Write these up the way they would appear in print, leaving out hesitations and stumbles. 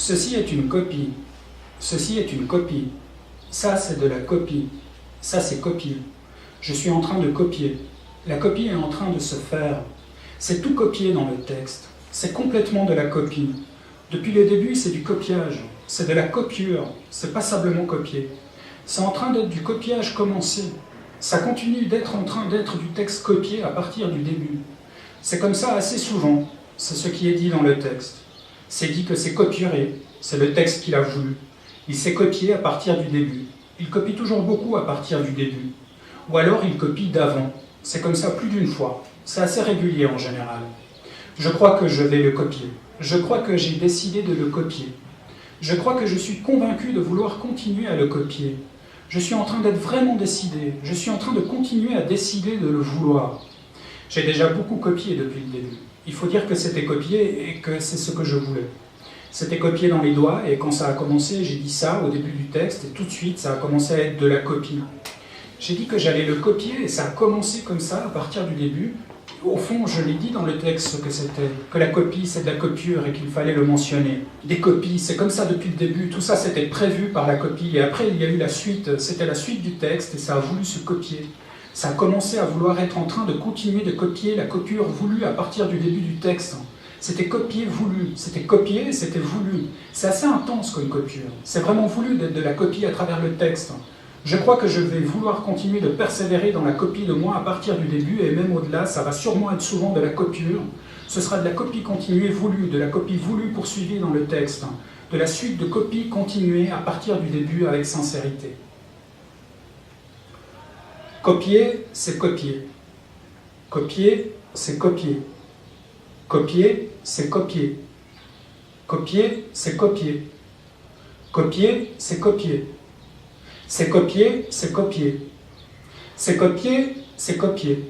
Ceci est une copie. Ceci est une copie. Ça, c'est de la copie. Ça, c'est copier. Je suis en train de copier. La copie est en train de se faire. C'est tout copié dans le texte. C'est complètement de la copie. Depuis le début, c'est du copiage. C'est de la copiure. C'est pas simplement copier. C'est en train d'être du copiage commencé. Ça continue d'être en train d'être du texte copié à partir du début. C'est comme ça assez souvent. C'est ce qui est dit dans le texte. C'est dit que c'est copié. C'est le texte qu'il a voulu. Il s'est copié à partir du début. Il copie toujours beaucoup à partir du début. Ou alors il copie d'avant. C'est comme ça plus d'une fois. C'est assez régulier en général. Je crois que je vais le copier. Je crois que j'ai décidé de le copier. Je crois que je suis convaincu de vouloir continuer à le copier. Je suis en train d'être vraiment décidé. Je suis en train de continuer à décider de le vouloir. J'ai déjà beaucoup copié depuis le début. Il faut dire que c'était copié et que c'est ce que je voulais. C'était copié dans les doigts et quand ça a commencé, j'ai dit ça au début du texte et tout de suite ça a commencé à être de la copie. J'ai dit que j'allais le copier et ça a commencé comme ça à partir du début. Au fond, je l'ai dit dans le texte ce que c'était, que la copie c'est de la copiure et qu'il fallait le mentionner. Des copies, c'est comme ça depuis le début, tout ça c'était prévu par la copie et après il y a eu la suite, c'était la suite du texte et ça a voulu se copier. Ça a commencé à vouloir être en train de continuer de copier la copiure voulue à partir du début du texte. C'était copié, voulu. C'était copié, c'était voulu. C'est assez intense comme copiure. C'est vraiment voulu d'être de la copie à travers le texte. Je crois que je vais vouloir continuer de persévérer dans la copie de moi à partir du début et même au-delà, ça va sûrement être souvent de la copiure. Ce sera de la copie continuée voulue, de la copie voulue poursuivie dans le texte, de la suite de copies continuées à partir du début avec sincérité. Copier, c'est copier. Copier, c'est copier. Copier, c'est copier. Copier, c'est copier. Copier, c'est copier. C'est copier, c'est copier. C'est copier, c'est copier.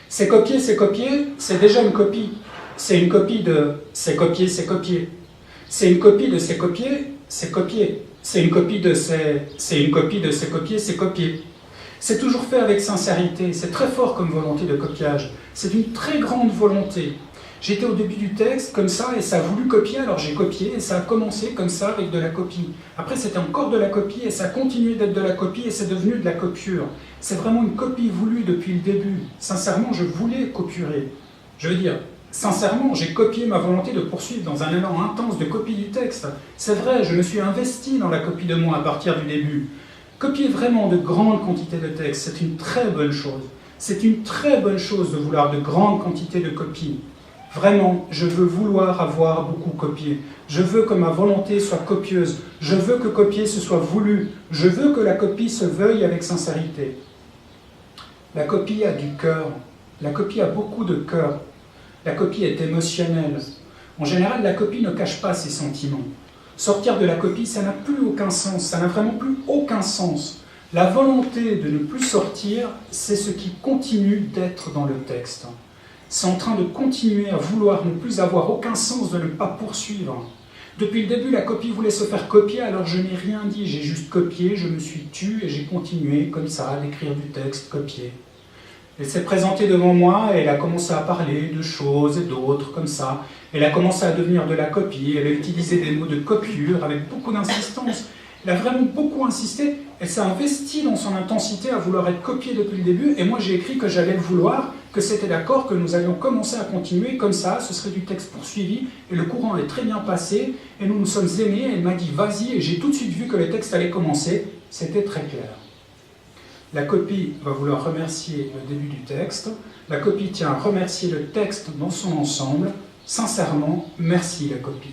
C'est copier, c'est copier, c'est déjà une copie. C'est une copie de c'est copier, c'est copier. C'est une copie de c'est copier, c'est copier. C'est une copie de c'est une copie de c'est copier, c'est copier. C'est toujours fait avec sincérité, c'est très fort comme volonté de copiage. C'est une très grande volonté. J'étais au début du texte comme ça et ça a voulu copier, alors j'ai copié et ça a commencé comme ça avec de la copie. Après c'était encore de la copie et ça a continué d'être de la copie et c'est devenu de la copiure. C'est vraiment une copie voulue depuis le début. Sincèrement, je voulais copier. Je veux dire, sincèrement, j'ai copié ma volonté de poursuivre dans un élan intense de copie du texte. C'est vrai, je me suis investi dans la copie de moi à partir du début. Copier vraiment de grandes quantités de texte, c'est une très bonne chose. C'est une très bonne chose de vouloir de grandes quantités de copies. Vraiment, je veux vouloir avoir beaucoup copié. Je veux que ma volonté soit copieuse. Je veux que copier ce soit voulu. Je veux que la copie se veuille avec sincérité. La copie a du cœur. La copie a beaucoup de cœur. La copie est émotionnelle. En général, la copie ne cache pas ses sentiments. Sortir de la copie, ça n'a plus aucun sens. Ça n'a vraiment plus aucun sens. La volonté de ne plus sortir, c'est ce qui continue d'être dans le texte. C'est en train de continuer à vouloir ne plus avoir aucun sens de ne pas poursuivre. Depuis le début, la copie voulait se faire copier, alors je n'ai rien dit, j'ai juste copié, je me suis tu et j'ai continué comme ça à écrire du texte copié. Elle s'est présentée devant moi et elle a commencé à parler de choses et d'autres comme ça. Elle a commencé à devenir de la copie, elle a utilisé des mots de copiure avec beaucoup d'insistance. Elle a vraiment beaucoup insisté, elle s'est investie dans son intensité à vouloir être copiée depuis le début, et moi j'ai écrit que j'allais le vouloir, que c'était d'accord, que nous allions commencer à continuer comme ça, ce serait du texte poursuivi, et le courant est très bien passé, et nous nous sommes aimés, elle m'a dit vas-y, et j'ai tout de suite vu que le texte allait commencer, c'était très clair. La copie va vouloir remercier le début du texte, la copie tient à remercier le texte dans son ensemble, sincèrement, merci la copie.